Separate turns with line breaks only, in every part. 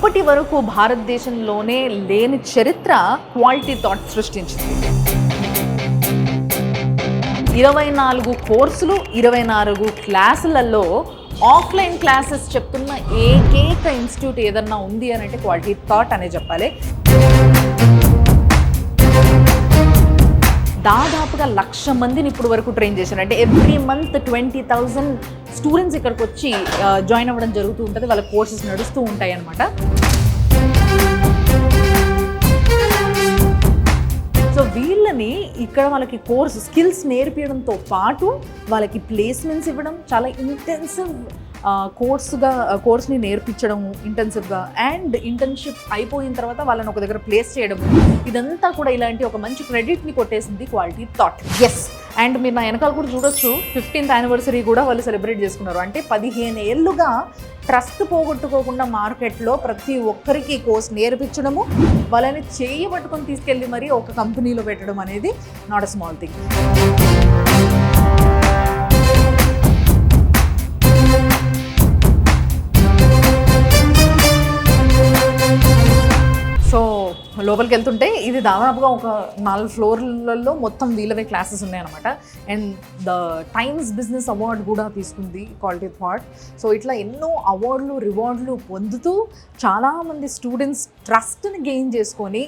ఇప్పటి వరకు భారతదేశంలోనే లేని చరిత్ర క్వాలిటీ థాట్ సృష్టించింది. 24 కోర్సులు, 24 క్లాసులలో ఆఫ్లైన్ క్లాసెస్ చెప్తున్న ఏకైక ఇన్స్టిట్యూట్ ఏదన్నా ఉంది అని అంటే క్వాలిటీ థాట్ అనే చెప్పాలి. దాదాపుగా 1,00,000 మందిని ఇప్పుడు వరకు ట్రైన్ చేశారు. అంటే ఎవ్రీ మంత్ 20,000 స్టూడెంట్స్ ఇక్కడికి వచ్చి జాయిన్ అవ్వడం జరుగుతూ ఉంటుంది. వాళ్ళ కోర్సెస్ నడుస్తూ ఉంటాయి అన్నమాట. సో వీళ్ళని ఇక్కడ వాళ్ళకి కోర్స్ స్కిల్స్ నేర్పించడంతో పాటు వాళ్ళకి ప్లేస్మెంట్స్ ఇవ్వడం, చాలా ఇంటెన్సివ్ కోర్స్ని నేర్పించడము ఇంటెన్సివ్గా, అండ్ ఇంటర్న్షిప్ అయిపోయిన తర్వాత వాళ్ళని ఒక దగ్గర ప్లేస్ చేయడము, ఇదంతా కూడా ఇలాంటి ఒక మంచి క్రెడిట్ని కొట్టేసింది క్వాలిటీ థాట్. ఎస్, అండ్ మీరు నా వెనకాల కూడా చూడొచ్చు, 15th యానివర్సరీ కూడా వాళ్ళు సెలబ్రేట్ చేసుకున్నారు. అంటే 15 ఏళ్ళుగా ట్రస్ట్ పోగొట్టుకోకుండా మార్కెట్లో ప్రతి ఒక్కరికి కోర్స్ నేర్పించడము, వాళ్ళని చేయబట్టుకొని తీసుకెళ్ళి మరి ఒక కంపెనీలో పెట్టడం అనేది not a small thing. So లోపలికి వెళ్తుంటే ఇది దాదాపుగా ఒక 4 ఫ్లోర్లలో మొత్తం వీళ్ళవే క్లాసెస్ ఉన్నాయన్నమాట. And the times business award కూడా తీసుకుంది క్వాలిటీ థాట్. సో ఇట్లా ఎన్నో అవార్డులు రివార్డులు పొందుతూ చాలామంది స్టూడెంట్స్ ట్రస్ట్ని గెయిన్ చేసుకొని,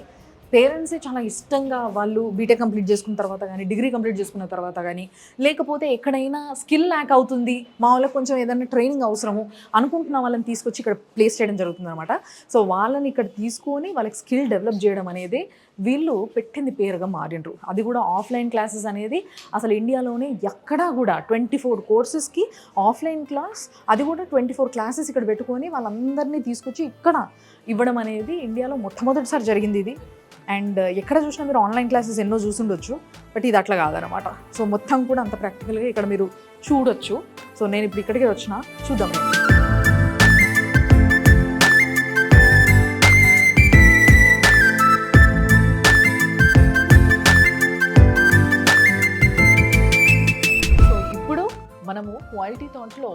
పేరెంట్సే చాలా ఇష్టంగా వాళ్ళు బీటెక్ కంప్లీట్ చేసుకున్న తర్వాత కానీ, డిగ్రీ కంప్లీట్ చేసుకున్న తర్వాత కానీ, లేకపోతే ఎక్కడైనా స్కిల్ ల్యాక్ అవుతుంది, మా వాళ్ళకి కొంచెం ఏదైనా ట్రైనింగ్ అవసరము అనుకుంటున్న వాళ్ళని తీసుకొచ్చి ఇక్కడ ప్లేస్ చేయడం జరుగుతుంది అనమాట. సో వాళ్ళని ఇక్కడ తీసుకొని వాళ్ళకి స్కిల్ డెవలప్ చేయడం అనేది వీళ్ళు పెట్టింది పేరుగా మారిండ్రు. అది కూడా ఆఫ్లైన్ క్లాసెస్ అనేది అసలు ఇండియాలోనే ఎక్కడా కూడా 24 కోర్సెస్కి ఆఫ్లైన్ క్లాస్, అది కూడా 24 క్లాసెస్ ఇక్కడ పెట్టుకొని వాళ్ళందరినీ తీసుకొచ్చి ఇక్కడ ఇవ్వడం అనేది ఇండియాలో మొట్టమొదటిసారి జరిగింది ఇది. అండ్ ఎక్కడ చూసినా మీరు ఆన్లైన్ క్లాసెస్ ఎన్నో చూసుండొచ్చు, బట్ ఇది అట్లా కాదనమాట. సో మొత్తం కూడా అంత ప్రాక్టికల్గా ఇక్కడ మీరు చూడొచ్చు. సో నేను ఇప్పుడు ఇక్కడికే వచ్చిన, చూద్దాం. సో ఇప్పుడు మనము క్వాలిటీ థాట్లో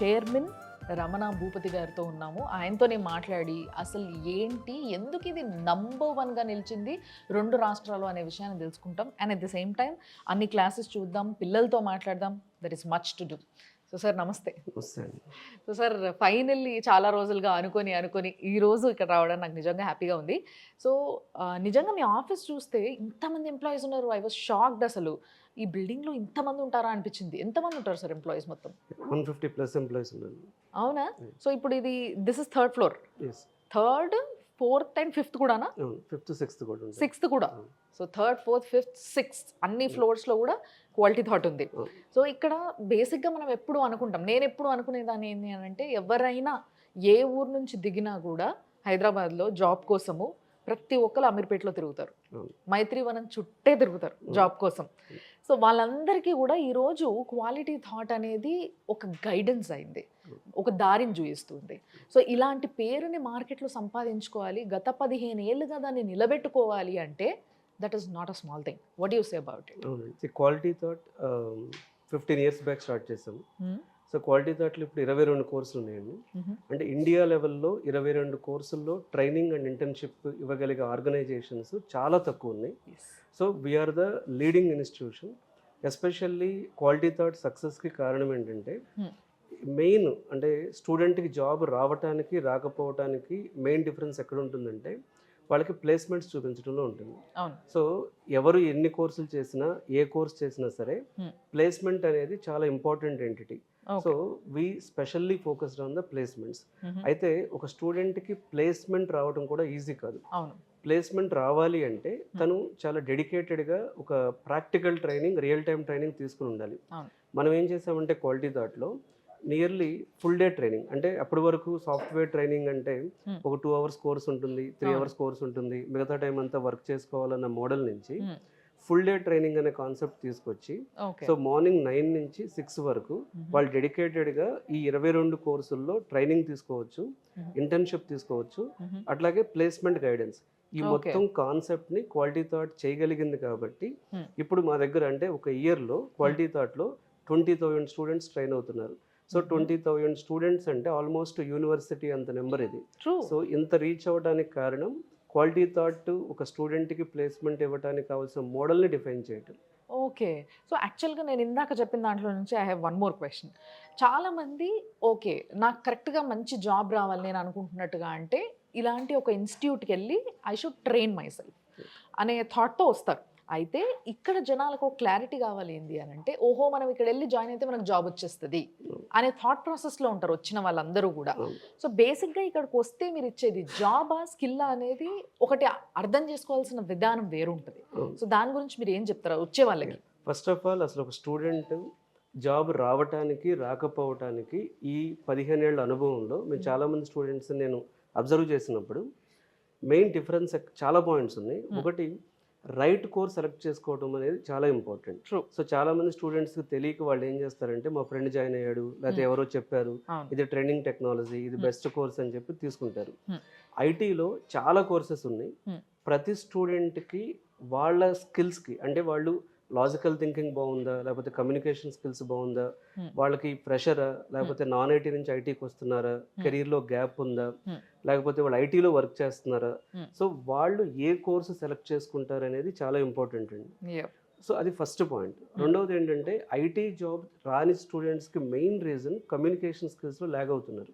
చైర్మన్ రమణ భూపతి గారితో ఉన్నాము. ఆయనతోనే మాట్లాడి అసలు ఏంటి, ఎందుకు ఇది నంబర్ 1గా నిలిచింది 2 రాష్ట్రాలు అనే విషయాన్ని తెలుసుకుంటాం. And at the same time అన్ని క్లాసెస్ చూద్దాం, పిల్లలతో మాట్లాడదాం. There is much to do. So sir నమస్తే. సో సార్ ఫైనల్లీ చాలా రోజులుగా అనుకొని ఈరోజు ఇక్కడ రావడం నాకు నిజంగా హ్యాపీగా ఉంది. సో నిజంగా మీ ఆఫీస్ చూస్తే ఇంతమంది ఎంప్లాయీస్ ఉన్నారు. I was shocked. అసలు ఈ బిల్డింగ్లో ఇంతమంది ఉంటారా అనిపించింది. ఎంతమంది ఉంటారు సార్ ఎంప్లాయీస్? మొత్తం
150+ ఎంప్లాయీస్ ఉన్నారు.
అవునా? సో ఇప్పుడు ఇది this is 3rd floor. 3rd, 4th and 5th కూడానా?
5th, 6th కూడా.
6th కూడా. So 3rd, 4th, 5th, 6th అన్ని ఫ్లోర్స్లో కూడా క్వాలిటీ థాట్ ఉంది. సో ఇక్కడ బేసిక్గా మనం ఎప్పుడు అనుకుంటాం, నేను ఎప్పుడు అనుకునేదాన్ని ఏంటి అని అంటే, ఎవరైనా ఏ ఊరు నుంచి దిగినా కూడా హైదరాబాద్లో జాబ్ కోసము ప్రతి ఒక్కరు అమీర్పేటలో తిరుగుతారు, మైత్రివనం చుట్టే తిరుగుతారు జాబ్ కోసం. సో వాళ్ళందరికీ కూడా ఈరోజు క్వాలిటీ థాట్ అనేది ఒక గైడెన్స్ అయింది, ఒక దారిని చూపిస్తుంది. సో ఇలాంటి పేరుని మార్కెట్లో సంపాదించుకోవాలి, గత 15 ఏళ్ళుగా దాన్ని నిలబెట్టుకోవాలి అంటే that is not a small thing. What you say about it?
Quality thought 15 years back start చేసాము. సో క్వాలిటీ థాట్లో ఇప్పుడు 22 కోర్సులు ఉన్నాయండి. అంటే ఇండియా లెవెల్లో 22 కోర్సుల్లో ట్రైనింగ్ అండ్ ఇంటర్న్షిప్ ఇవ్వగలిగే ఆర్గనైజేషన్స్ చాలా తక్కువ ఉన్నాయి. So we are the leading institution. Especially quality thought సక్సెస్కి కారణం ఏంటంటే, మెయిన్ అంటే స్టూడెంట్కి జాబ్ రావటానికి రాకపోవటానికి మెయిన్ డిఫరెన్స్ ఎక్కడ ఉంటుందంటే, వాళ్ళకి ప్లేస్మెంట్స్ చూపించడంలో ఉంటుంది. సో ఎవరు ఎన్ని కోర్సులు చేసినా, ఏ కోర్స్ చేసినా సరే ప్లేస్మెంట్ అనేది చాలా important entity. So we specially focused on the placements. అయితే ఒక స్టూడెంట్కి ప్లేస్మెంట్ రావడం కూడా ఈజీ కాదు. ప్లేస్మెంట్ రావాలి అంటే తను చాలా డెడికేటెడ్గా ఒక practical training, real time training తీసుకుని ఉండాలి. మనం ఏం చేసామంటే క్వాలిటీ థాట్లో నియర్లీ ఫుల్ డే ట్రైనింగ్, అంటే అప్పటి వరకు సాఫ్ట్వేర్ ట్రైనింగ్ అంటే ఒక 2 hours కోర్స్ ఉంటుంది, 3 hours కోర్స్ ఉంటుంది, మిగతా టైం అంతా వర్క్ చేసుకోవాలన్న మోడల్ నుంచి ఫుల్ డే ట్రైనింగ్ అనే కాన్సెప్ట్ తీసుకొచ్చి, సో మార్నింగ్ 9 నుంచి 6 వరకు వాళ్ళు డెడికేటెడ్గా ఈ 22 కోర్సుల్లో ట్రైనింగ్ తీసుకోవచ్చు, ఇంటర్న్షిప్ తీసుకోవచ్చు, అట్లాగే ప్లేస్మెంట్ గైడెన్స్. ఈ మొత్తం కాన్సెప్ట్ని క్వాలిటీ థాట్ చేయగలిగింది కాబట్టి ఇప్పుడు మా దగ్గర అంటే ఒక ఇయర్లో క్వాలిటీ థాట్లో 20,000 స్టూడెంట్స్ ట్రైన్ అవుతున్నారు. సో 20,000 స్టూడెంట్స్ అంటే ఆల్మోస్ట్ యూనివర్సిటీ అంత నెంబర్ ఇది.
ట్రూ.
సో ఇంత రీచ్ అవ్వడానికి కారణం క్వాలిటీ థాట్ ఒక స్టూడెంట్కి ప్లేస్మెంట్ ఇవ్వడానికి కావాల్సిన మోడల్ని డిఫైన్ చేయటం.
ఓకే. సో యాక్చువల్గా నేను ఇందాక చెప్పిన దాంట్లో నుంచి I have one more question. చాలామంది ఓకే నాకు కరెక్ట్గా మంచి జాబ్ రావాలి నేను అనుకుంటున్నట్టుగా అంటే ఇలాంటి ఒక ఇన్స్టిట్యూట్కి వెళ్ళి I should train my self అనే థాట్తో వస్తారు. అయితే ఇక్కడ జనాలకు క్లారిటీ కావాలి ఏంటి అని అంటే ఓహో మనం ఇక్కడ వెళ్ళి జాయిన్ అయితే మనకు జాబ్ వచ్చేస్తుంది అనే థాట్ ప్రాసెస్లో ఉంటారు వచ్చిన వాళ్ళందరూ కూడా. సో బేసిక్గా ఇక్కడికి వస్తే మీరు ఇచ్చేది జాబా స్కిల్ అనేది ఒకటి అర్థం చేసుకోవాల్సిన విధానం వేరుంటుంది. సో దాని గురించి మీరు ఏం చెప్తారు వచ్చే వాళ్ళకి?
ఫస్ట్ ఆఫ్ ఆల్ అసలు ఒక స్టూడెంట్ జాబ్ రావటానికి రాకపోవటానికి ఈ 15 ఏళ్ళ అనుభవంలో మేము చాలామంది స్టూడెంట్స్ నేను అబ్జర్వ్ చేసినప్పుడు మెయిన్ డిఫరెన్స్ చాలా పాయింట్స్ ఉన్నాయి. ఒకటి రైట్ కోర్స్ సెలెక్ట్ చేసుకోవడం అనేది చాలా ఇంపార్టెంట్.
ట్రూ.
సో చాలా మంది స్టూడెంట్స్కి తెలియక వాళ్ళు ఏం చేస్తారంటే మా ఫ్రెండ్ జాయిన్ అయ్యాడు లేకపోతే ఎవరో చెప్పారు ఇది ట్రైనింగ్ టెక్నాలజీ ఇది బెస్ట్ కోర్స్ అని చెప్పి తీసుకుంటారు. ఐటీలో చాలా కోర్సెస్ ఉన్నాయి. ప్రతి స్టూడెంట్కి వాళ్ళ స్కిల్స్కి అంటే వాళ్ళు లాజికల్ థింకింగ్ బాగుందా లేకపోతే కమ్యూనికేషన్ స్కిల్స్ బాగుందా, వాళ్ళకి ప్రెషరా లేకపోతే నాన్ ఐటీ నుంచి ఐటీకి వస్తున్నారా, కెరీర్లో గ్యాప్ ఉందా, లేకపోతే వాళ్ళు ఐటీలో వర్క్ చేస్తున్నారా, సో వాళ్ళు ఏ కోర్సు సెలెక్ట్ చేసుకుంటారు అనేది చాలా ఇంపార్టెంట్ అండి. సో అది ఫస్ట్ పాయింట్. రెండవది ఏంటంటే ఐటీ జాబ్ రాని స్టూడెంట్స్కి మెయిన్ రీజన్ కమ్యూనికేషన్ స్కిల్స్లో ల్యాగ్ అవుతున్నారు.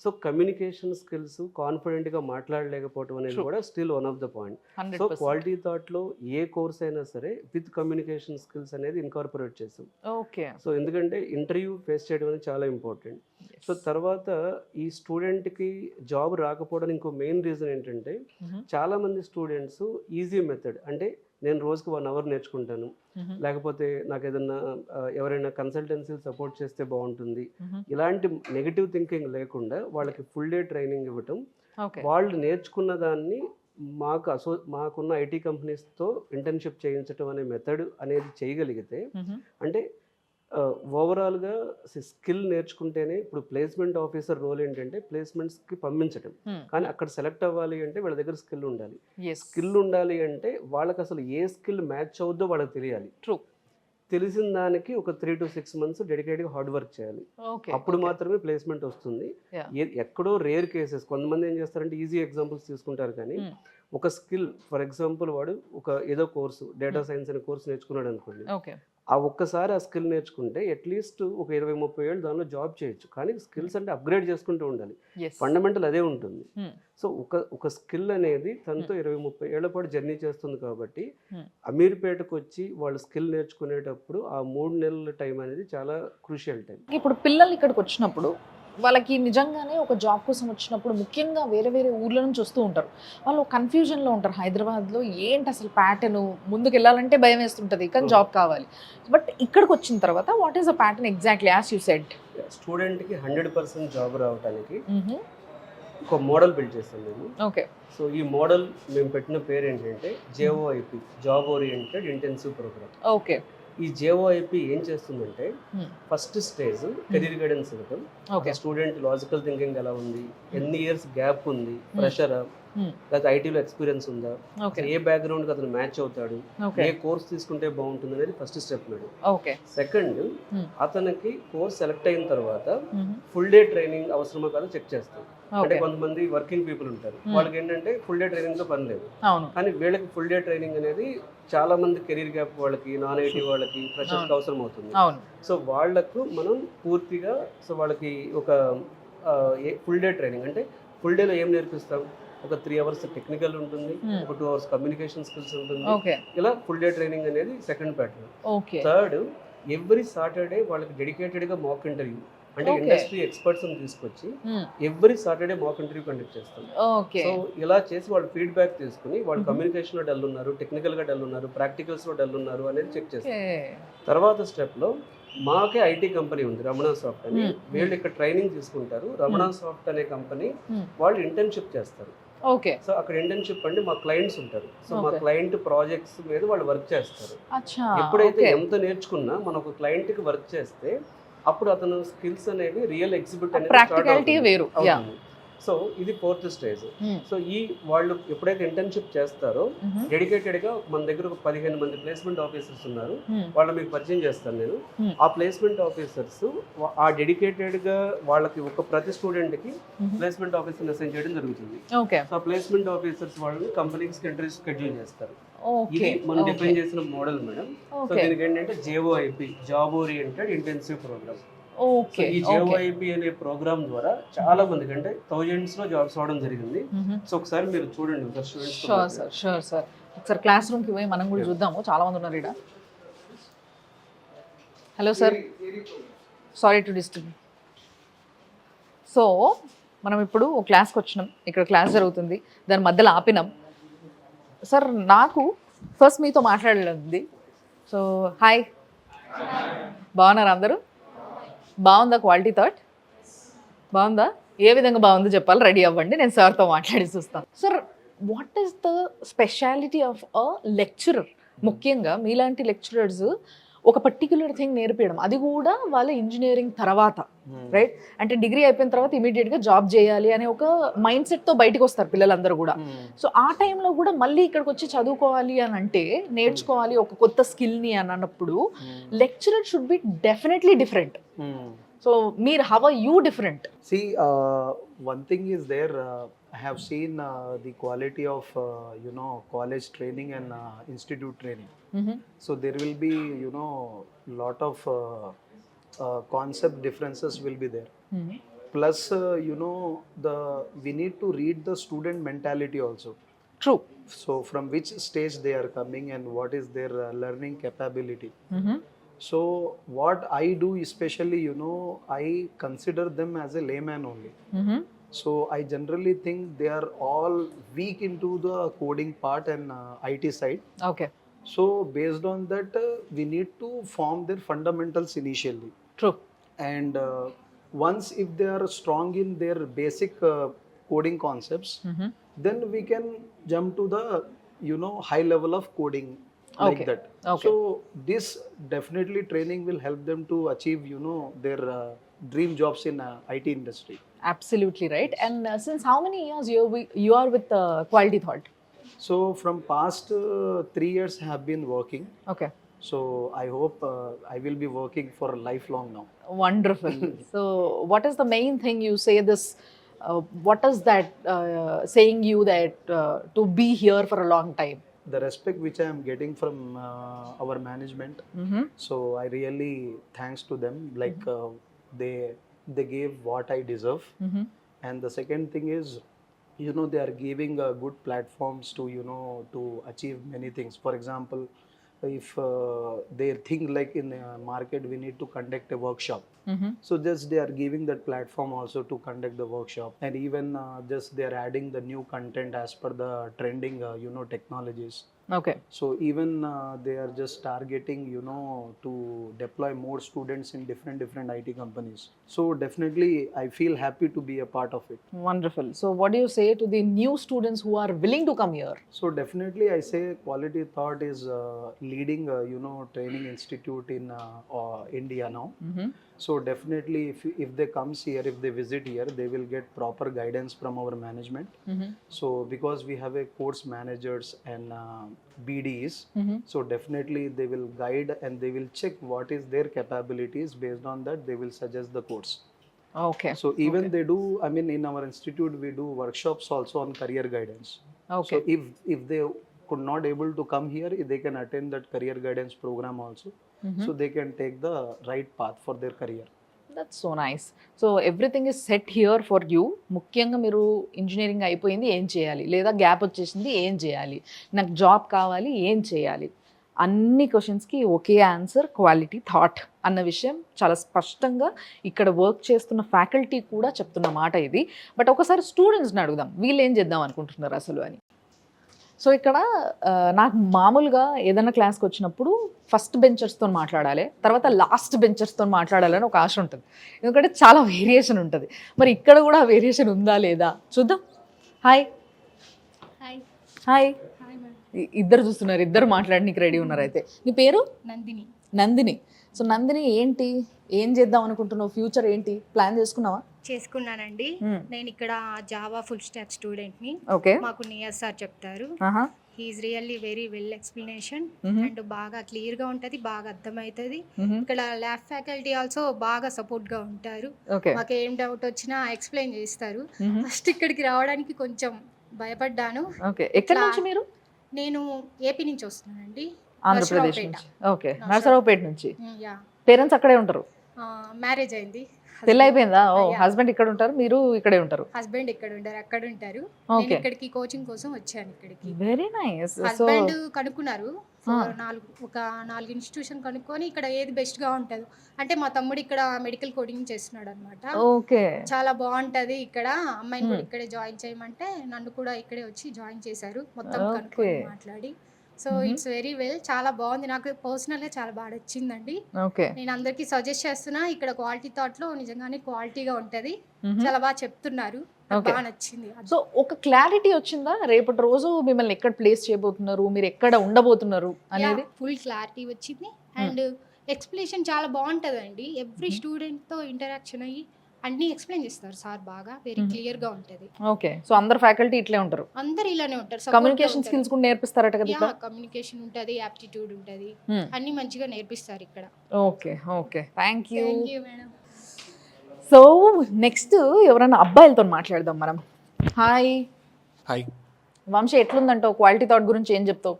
సో కమ్యూనికేషన్ స్కిల్స్ కాన్ఫిడెంట్గా మాట్లాడలేకపోవడం అనేది కూడా still one of the point. So quality థాట్లో ఏ కోర్స్ అయినా సరే విత్ కమ్యూనికేషన్ స్కిల్స్ అనేది ఇన్కార్పొరేట్ చేసాం.
ఓకే.
సో ఎందుకంటే ఇంటర్వ్యూ ఫేస్ చేయడం అనేది చాలా ఇంపార్టెంట్. సో తర్వాత ఈ స్టూడెంట్కి జాబ్ రాకపోవడానికి ఇంకో మెయిన్ రీజన్ ఏంటంటే చాలా మంది స్టూడెంట్స్ ఈజీ మెథడ్ అంటే నేను రోజుకి 1 hour నేర్చుకుంటాను, లేకపోతే నాకు ఏదన్నా ఎవరైనా కన్సల్టెన్సీలు సపోర్ట్ చేస్తే బాగుంటుంది, ఇలాంటి నెగిటివ్ థింకింగ్ లేకుండా వాళ్ళకి ఫుల్ డే ట్రైనింగ్ ఇవ్వటం, వాళ్ళు నేర్చుకున్న దాన్ని మాకున్న ఐటీ కంపెనీస్తో ఇంటర్న్షిప్ చేయించడం అనే మెథడ్ అనేది చేయగలిగితే అంటే ఓవరాల్గా స్కిల్ నేర్చుకుంటేనే ఇప్పుడు ప్లేస్మెంట్ ఆఫీసర్ రోల్ ఏంటంటే ప్లేస్మెంట్స్కి పంపించడం, కానీ అక్కడ సెలెక్ట్ అవ్వాలి అంటే వాళ్ళ దగ్గర స్కిల్ ఉండాలి. స్కిల్ ఉండాలి అంటే వాళ్ళకి అసలు ఏ స్కిల్ మ్యాచ్ అవుద్దో వాళ్ళకి తెలియాలి.
ట్రూ.
తెలిసిన దానికి ఒక 3 to 6 months డెడికేట్గా హార్డ్ వర్క్ చేయాలి. అప్పుడు మాత్రమే ప్లేస్మెంట్ వస్తుంది. ఎక్కడో రేర్ కేసెస్ కొంతమంది ఏం చేస్తారంటే ఈజీ ఎగ్జాంపుల్స్ తీసుకుంటారు, కానీ ఒక స్కిల్ ఫర్ ఎగ్జాంపుల్ వాడు ఒక ఏదో కోర్సు డేటా సైన్స్ అనే కోర్సు నేర్చుకున్నాడు అనుకోండి, ఆ ఒక్కసారి ఆ స్కిల్ నేర్చుకుంటే అట్లీస్ట్ ఒక 20-30 ఏళ్ళు దానిలో జాబ్ చేయొచ్చు. కానీ స్కిల్స్ అంటే అప్గ్రేడ్ చేసుకుంటూ ఉండాలి, ఫండమెంటల్ అదే ఉంటుంది. సో ఒక స్కిల్ అనేది తనతో 20-30 ఏళ్ల పాటు జర్నీ చేస్తుంది. కాబట్టి అమీర్పేటకు వచ్చి వాళ్ళు స్కిల్ నేర్చుకునేటప్పుడు ఆ 3 నెలల టైం అనేది చాలా క్రూషియల్ టైం.
ఇప్పుడు పిల్లలు ఇక్కడికి వచ్చినప్పుడు వాళ్ళకి నిజంగానే ఒక జాబ్ కోసం వచ్చినప్పుడు ముఖ్యంగా వేరే వేరే ఊర్ల నుంచి వస్తూ ఉంటారు, వాళ్ళు కన్ఫ్యూజన్లో ఉంటారు. హైదరాబాద్లో ఏంటి అసలు ప్యాటర్న్, ముందుకు వెళ్ళాలంటే భయం వేస్తుంటుంది కానీ జాబ్ కావాలి. బట్ ఇక్కడికి వచ్చిన తర్వాత what is the pattern exactly as you said?
స్టూడెంట్కి 100% జాబ్ రావడానికి ఒక మోడల్ బిల్డ్ చేస్తాం మేము.
ఓకే.
సో ఈ మోడల్ మేము పెట్టిన పేరు ఏంటంటే JOIP, job oriented intensive program.
Okay.
ఈ JOIP ఏం చేస్తుందంటే ఫస్ట్ స్టేజ్ కెరీర్ గైడెన్స్ ఇవ్వటం. స్టూడెంట్ లాజికల్ థింకింగ్ ఎలా ఉంది, ఎన్ని ఇయర్స్ గ్యాప్ ఉంది, ప్రెషర్ లేకపోతే ఐటీలో ఎక్స్పీరియన్స్ ఉందా, ఏ బ్యాక్గ్రౌండ్ కి అతను మ్యాచ్ అవుతాడు, ఏ కోర్స్ తీసుకుంటే బాగుంటుంది అనేది ఫస్ట్ స్టెప్ మేడం. సెకండ్, అతనికి కోర్స్ సెలెక్ట్ అయిన తర్వాత ఫుల్ డే ట్రైనింగ్ అవసరమో కాదో చెక్ చేస్తాం. అంటే కొంతమంది వర్కింగ్ పీపుల్ ఉంటారు, వాళ్ళకి ఏంటంటే ఫుల్ డే ట్రైనింగ్ తో పని లేదు, కానీ వీళ్ళకి ఫుల్ డే ట్రైనింగ్ అనేది చాలా మంది కెరీర్ గ్యాప్ వాళ్ళకి, నాన్ ఐటీ వాళ్ళకి, ఫ్రెషర్స్ కి అవసరం అవుతుంది. సో వాళ్లకు మనం పూర్తిగా సో వాళ్ళకి ఒక ఫుల్ డే ట్రైనింగ్ అంటే ఫుల్ డేలో ఏం నేర్పిస్తాం, ఒక 3 hours టెక్నికల్ ఉంటుంది, ఒక 2 hours కమ్యూనికేషన్ స్కిల్స్ ఉంటుంది. ఇలా ఫుల్ డే ట్రైనింగ్ అనేది second pattern. Third, every Saturday వాళ్ళకి డెడికేటెడ్ గా మాక్ ఇంటర్వ్యూ అంటే ఇండస్ట్రీ ఎక్స్పర్ట్స్ తీసుకొచ్చి every Saturday mock interview conduct చేస్తాం. సో ఇలా చేసి వాళ్ళు ఫీడ్బ్యాక్ తీసుకుని వాళ్ళు కమ్యూనికేషన్ లో డల్ ఉన్నారు, టెక్నికల్ గా డల్ ఉన్నారు, ప్రాక్టికల్స్ లో డల్ ఉన్నారు అనేది చెక్ చేస్తాం. తర్వాత స్టెప్ లో మాకే ఐటీ కంపెనీ ఉంది రమణ సాఫ్ట్ అని, వీళ్ళు ఇక్కడ ట్రైనింగ్ తీసుకుంటారు. రమణ సాఫ్ట్ అనే కంపెనీ వాళ్ళు ఇంటర్న్షిప్ చేస్తారు. సో అక్కడ ఇంటర్న్షిప్ అంటే మా క్లయింట్స్ ఉంటారు. సో మా క్లయింట్ ప్రాజెక్ట్స్ మీద వాళ్ళు వర్క్ చేస్తారు. ఎప్పుడైతే ఎంత నేర్చుకున్నా మనం ఒక క్లయింట్ కి వర్క్ చేస్తే అప్పుడు అతను స్కిల్స్ అనేవి రియల్ ఎగ్జిబిట్ అనేది. సో ఇది 4th స్టేజ్. సో ఈ వాళ్ళు ఎప్పుడైతే ఇంటర్న్షిప్ చేస్తారో డెడికేటెడ్గా మన దగ్గర ఒక 15 మంది ప్లేస్మెంట్ ఆఫీసర్స్ ఉన్నారు. వాళ్ళు మీకు పరిచయం చేస్తాను నేను. ఆ ప్లేస్మెంట్ ఆఫీసర్స్ ఆ డెడికేటెడ్గా వాళ్ళకి ప్రతి స్టూడెంట్కి ప్లేస్మెంట్ ఆఫీసర్ని అసైన్ చేయడం జరుగుతుంది. సో ఆ ప్లేస్మెంట్ ఆఫీసర్స్ వాళ్ళని కంపెనీకి ఇంటర్వ్యూ షెడ్యూల్ చేస్తారు. ఇది మనం డిఫైన్ చేసిన మోడల్ మేడం. సో దీనికి ఏంటంటే JOIP, job oriented intensive program. ఈ JOIP అనే ప్రోగ్రామ్ ద్వారా చాలా మందికి అంటే థౌజండ్స్ లో జాబ్స్ రావడం జరిగింది. సో ఒకసారి మీరు చూడండి
ఒకసారి క్లాస్ రూమ్ కి పోయి మనం కూడా చూద్దాము. చాలా మంది ఉన్నారు ఇక్కడ. Hello sir, sorry to disturb. So మనం ఇప్పుడు క్లాస్కి వచ్చినాం, ఇక్కడ క్లాస్ జరుగుతుంది, దాని మధ్యలో ఆపినాం. సార్ నాకు ఫస్ట్ మీతో మాట్లాడాలి. సో హాయ్, బాగున్నారు అందరూ? బాగుందా క్వాలిటీ థాట్? బాగుందా? ఏ విధంగా బాగుందో చెప్పాలి, రెడీ అవ్వండి, నేను సార్తో మాట్లాడి చూస్తాను. Sir, what is the speciality of a lecturer? ముఖ్యంగా మీలాంటి లెక్చరర్స్ ఒక పర్టిక్యులర్ థింగ్ నేర్పించడం, అది కూడా వాళ్ళ ఇంజనీరింగ్ తర్వాత, రైట్? అంటే డిగ్రీ అయిపోయిన తర్వాత ఇమీడియట్గా జాబ్ చేయాలి అనే ఒక మైండ్ సెట్తో బయటకు వస్తారు పిల్లలందరూ కూడా. సో ఆ టైంలో కూడా మళ్ళీ ఇక్కడికి వచ్చి చదువుకోవాలి అని అంటే, నేర్చుకోవాలి ఒక కొత్త స్కిల్ని అని అన్నప్పుడు lecturer should be definitely different. So మీరు how are you different?
See, one thing is there, I have seen the quality of college training and institute training. So there will be lot of concept differences will be there. Plus we need to read the student mentality also.
True.
So from which stage they are coming and what is their learning capability. So what I do especially, I consider them as a layman only. So I generally think they are all weak into the coding part and IT side.
Okay.
So based on that, we need to form their fundamentals initially.
True.
And once if they are strong in their basic coding concepts, then we can jump to the high level of coding. Like
Okay.
that.
Okay.
So this definitely training will help them to achieve their dream jobs in IT industry.
Absolutely right. And since how many years you are with Quality Thought?
So from past 3 years I have been working.
Okay.
So I hope I will be working for lifelong now.
Wonderful. So what is the main thing you say this? What is that saying you that to be here for a long time?
The respect which I am getting from our management. So I really thanks to them. Like they gave what I deserve. And the second thing is, they are giving good platforms to to achieve many things. For example, if they think like in the market we need to conduct a workshop, so just they are giving that platform also to conduct the workshop. And even just they are adding the new content as per the trending technologies.
Okay.
So even they are just targeting to deploy more students in different IT companies. So definitely I feel happy to be a part of it.
Wonderful. So what do you say to the new students who are willing to come here?
So definitely I say Quality Thought is leading training institute in India now. So definitely if they comes here, if they visit here, they will get proper guidance from our management. So because we have a course managers and BDs, so definitely they will guide and they will check what is their capabilities. Based on that they will suggest the course.
Okay.
So even they do, I mean in our institute we do workshops also on career guidance.
Okay.
So if they could not able to come here, they can attend that career guidance program also. So they can take the right path for their career.
That's so nice. So everything is set here for you. ముఖ్యంగా మీరు engineering అయిపోయింది, ఏం చేయాలి, లేదా gap వచ్చేసింది, ఏం చేయాలి, నాకు జాబ్ కావాలి, ఏం చేయాలి, అన్ని క్వశ్చన్స్కి ఒకే ఆన్సర్ క్వాలిటీ థాట్ అన్న విషయం చాలా స్పష్టంగా ఇక్కడ వర్క్ చేస్తున్న ఫ్యాకల్టీ కూడా చెప్తున్న మాట ఇది. బట్ ఒకసారి స్టూడెంట్స్ని అడుగుదాం, వీళ్ళు ఏం చేద్దాం అనుకుంటున్నారు అసలు అని. సో ఇక్కడ నాకు మామూలుగా ఏదైనా క్లాస్కి వచ్చినప్పుడు ఫస్ట్ బెంచర్స్తో మాట్లాడాలి, తర్వాత లాస్ట్ బెంచర్స్తో మాట్లాడాలని ఒక ఆశ ఉంటుంది, ఎందుకంటే చాలా వేరియేషన్ ఉంటుంది. మరి ఇక్కడ కూడా వేరియేషన్ ఉందా లేదా చూద్దాం. Hi
hi
hi.
Hi ma'am.
ఇద్దరు చూస్తున్నారు, ఇద్దరు మాట్లాడడానికి రెడీ ఉన్నారు. అయితే నీ పేరు?
నందిని.
నందిని. సో నందిని, ఏంటి, ఏం చేద్దాం అనుకుంటున్నావు, ఫ్యూచర్ ఏంటి ప్లాన్ చేసుకున్నావా?
చేసుకున్నానండి. నేను ఇక్కడ జావా ఫుల్ స్టాక్ స్టూడెంట్ని.
ఓకే.
మాకు నియర్ సార్ చెప్తారు. He is really very well explanation and బాగా క్లియర్గా ఉంటుంది, బాగా అర్థమవుతుంది. ఇక్కడ ల్యాబ్ ఫ్యాకల్టీ ఆల్సో బాగా సపోర్ట్గా ఉంటారు. మాకు ఏం డౌట్ వచ్చినా ఎక్స్ప్లెయిన్ చేస్తారు. ఫస్ట్ ఇక్కడికి రావడానికి కొంచెం భయపడ్డాను.
ఎక్కడి నుంచి మీరు?
నేను ఏపీ నుంచి వస్తున్నానండి,
ఆంధ్రప్రదేశ్ నుంచి. ఓకే, నర్సరావుపేట నుంచి. పేరెంట్స్ అక్కడే ఉంటారు?
మ్యారేజ్ అయింది,
పెళ్ళి అయిపోయిందా? ఓ, హస్బెండ్ ఇక్కడ ఉంటారు, మీరు ఇక్కడే ఉంటారు?
హస్బెండ్ ఇక్కడ ఉంటారు, అక్కడ ఉంటారు. నేను ఇక్కడికి కోచింగ్ కోసం వచ్చాను ఇక్కడికి.
Very nice.
హస్బెండ్ కనుక్కున్నారు, ఒక 4 ఇన్స్టిట్యూషన్ కనుక్కొని ఇక్కడ ఏది బెస్ట్ గా ఉంటది అంటే మా తమ్ముడు ఇక్కడ మెడికల్ కోడింగ్ చేస్తున్నాడు అనమాట.
ఓకే,
చాలా బాగుంటది ఇక్కడ, అమ్మాయిని కూడా ఇక్కడే జాయిన్ చేయమంటే నన్ను కూడా ఇక్కడే వచ్చి జాయిన్ చేశారు, మొత్తం కనుక్కొని మాట్లాడి. సో ఇట్స్ వెరీ వెల్, చాలా బాగుంది. నాకు పర్సనల్ గా చాలా బాగా నచ్చిందండి. నేను అందరికి సజెస్ట్ చేస్తున్నా, ఇక్కడ క్వాలిటీ థాట్ లో నిజంగానే క్వాలిటీగా ఉంటది, చాలా బాగా చెప్తున్నారు, బాగా నచ్చింది.
సో ఒక క్లారిటీ వచ్చిందా రేపటి రోజు మిమ్మల్ని ఎక్కడ ప్లేస్ చేయబోతున్నారు, మీరు ఎక్కడ ఉండబోతున్నారు అనేది?
ఫుల్ క్లారిటీ వచ్చింది అండ్ ఎక్స్ప్లెనేషన్ చాలా బాగుంటదండి. ఎవ్రీ స్టూడెంట్ తో ఇంటరాక్షన్ అయ్యి అన్ని ఎక్స్ప్లెయిన్ చేస్తారు సార్, బాగా వెరీ క్లియర్ గా ఉంటది.
ఓకే, సో అందరు ఫ్యాకల్టీ ఇట్లే ఉంటారు?
అందరు ఇలానే ఉంటారు.
కమ్యూనికేషన్ స్కిల్స్ కూడా నేర్పిస్తారట కదా?
కమ్యూనికేషన్ ఉంటది, యాప్టిట్యూడ్ ఉంటది, అన్ని మంచిగా నేర్పిస్తారు ఇక్కడ.
Okay okay, thank you
madam.
So next ఎవరైనా అబ్బాయిలతో మాట్లాడదాం మనం. హాయ్.
హాయ్
వంశీ, ఎట్లుందంటావు క్వాలిటీ థాట్ గురించి, ఏం చెప్తావు?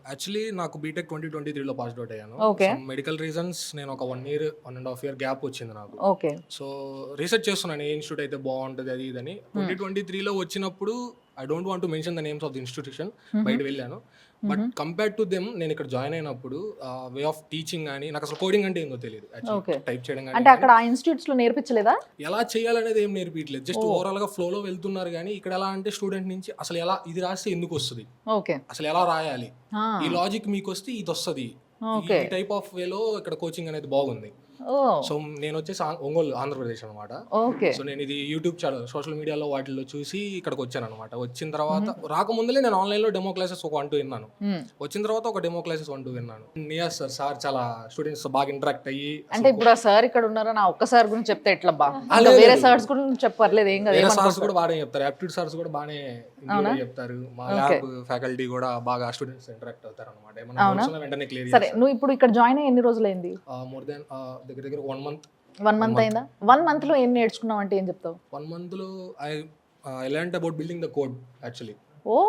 యాక్చువల్లీ నాకు బీటెక్ 2023లో పాస్ అవుట్ అయ్యాను.
ఓకే.
మెడికల్ రీజన్స్ నేను ఒక 1.5 year గ్యాప్ వచ్చింది నాకు.
ఓకే.
సో రీసెర్చ్ చేస్తున్నాను ఏ ఇన్స్టిట్యూట్ అయితే బాగుంటుంది అది ఇదని. 2023లో వచ్చినప్పుడు I don't want to mention the names of the institution, బయట వెళ్ళాను. బట్ కంపేర్ టు దెమ్ నేను ఇక్కడ జాయిన్ అయినప్పుడు వే ఆఫ్ టీచింగ్ కానీ నాకు అసలు కోడింగ్ అంటే ఏందో తెలియదు, టైప్ చేయడం కానీ.
అంటే అక్కడ ఆ ఇన్స్టిట్యూట్స్ లో నేర్పించలేదా
ఎలా చేయాలనేది ఏం నేర్పించలేదు, జస్ట్ ఓవరాల్ గా ఫ్లోలో వెళ్తున్నారు. కానీ ఇక్కడ ఎలా అంటే స్టూడెంట్ నుంచి అసలు ఎలా ఇది రాస్తే ఎందుకు వస్తుంది, అసలు ఎలా రాయాలి, ఈ లాజిక్ మీకు వస్తే ఇది వస్తుంది, ఈ టైప్ ఆఫ్ వేలో ఇక్కడ కోచింగ్ అనేది బాగుంది. సో నేను వచ్చేసి ఒంగోలు ఆంధ్రప్రదేశ్ అనమాట. సో నేను ఇది యూట్యూబ్ ఛానల్ సోషల్ మీడియాలో వాటిల్లో చూసి ఇక్కడికి వచ్చాను అనమాట. వచ్చిన తర్వాత రాకముందులే నేను ఆన్లైన్ లో డెమో క్లాసెస్ ఒక 1-2 విన్నాను, వచ్చిన తర్వాత ఒక డెమో క్లాసెస్ 1-2 విన్నాను. నియాస్ సార్ చాలా స్టూడెంట్స్ బాగా ఇంటరాక్ట్ అయ్యి.
అంటే ఇప్పుడు ఆ సార్ ఇక్కడ ఉన్నారా, నా ఒక్కసారి గురించి చెప్తే ఎట్లా బా, వేరే సార్స్ గురించి చెప్పర్లేదు ఏం కదా,
సార్స్ కూడా బాగానే చెప్తారు, యాప్టిట్యూడ్ సార్స్ కూడా బాగానే చెప్తారు. మా ల్యాబ్ ఫ్యాకల్టీ కూడా బాగా స్టూడెంట్స్ ఇంటరాక్ట్ అవుతారు అనమాట. ఏమన్నా వెంటనే క్లియర్.
సరే, నువ్వు ఇప్పుడు ఇక్కడ జాయిన్ అయ్యి ఎన్ని రోజులైంది?
మోర్ దెన్ దగ్గర 1 month.
1 month అయిందా? 1 month లో ఏం నేర్చుకున్నావు అంటే ఏం చెప్తావు?
1 month లో I learned about building the code. Actually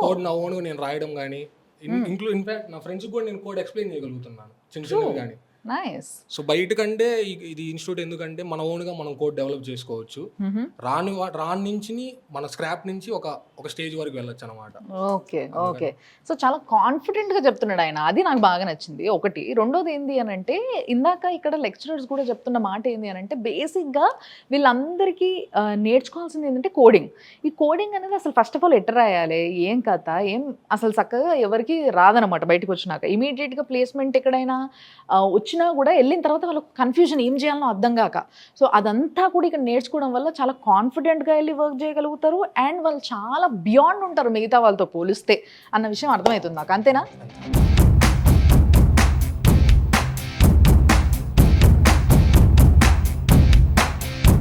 code నా ఓన్ నేను రాయడం కానీ, ఇన్ఫాక్ట్ నా ఫ్రెండ్స్ కూడా నేను కోడ్ ఎక్స్ప్లెయిన్ చేయగలుగుతున్నాను చిన్నవి కానీ.
నైస్.
సో బయట కంటే ఇది ఇన్స్టిట్యూట్ ఎందుకంటే మన ఓన్ గా మనం కోడ్ డెవలప్ చేసుకోవచ్చు. రాని నుంచి మన స్క్రాప్ నుంచి ఒక స్టేజ్ వరకు వెళ్ళొచ్చు అనమాట.
Okay okay. సో చాలా కాన్ఫిడెంట్ గా చెప్తున్నాడు ఆయన, అది నాకు బాగా నచ్చింది. ఒకటి. రెండోది ఏంది అని అంటే, ఇందాక ఇక్కడ లెక్చరర్స్ కూడా చెప్తున్న మాట ఏంది అని అంటే, బేసిక్ గా వీళ్ళందరికీ నేర్చుకోవాల్సింది ఏంటంటే కోడింగ్. ఈ కోడింగ్ అనేది అసలు ఫస్ట్ ఆఫ్ ఆల్ ఎట్లా రాయాలి, ఏం కథ, ఏం అసలు చక్కగా ఎవరికి రాదనమాట. బయటకు వచ్చినాక ఇమీడియట్ గా ప్లేస్మెంట్ ఎక్కడైనా వచ్చినా కూడా వెళ్ళిన తర్వాత వాళ్ళకి కన్ఫ్యూజన్, ఏం చేయాలనో అర్థం కాక. సో అదంతా కూడా ఇక్కడ నేర్చుకోవడం వల్ల చాలా కాన్ఫిడెంట్గా వెళ్ళి వర్క్ చేయగలుగుతారు. అండ్ వాళ్ళు చాలా బియాండ్ ఉంటారు మిగతా వాళ్ళతో పోలిస్తే అన్న విషయం అర్థమవుతుంది నాకు. అంతేనా?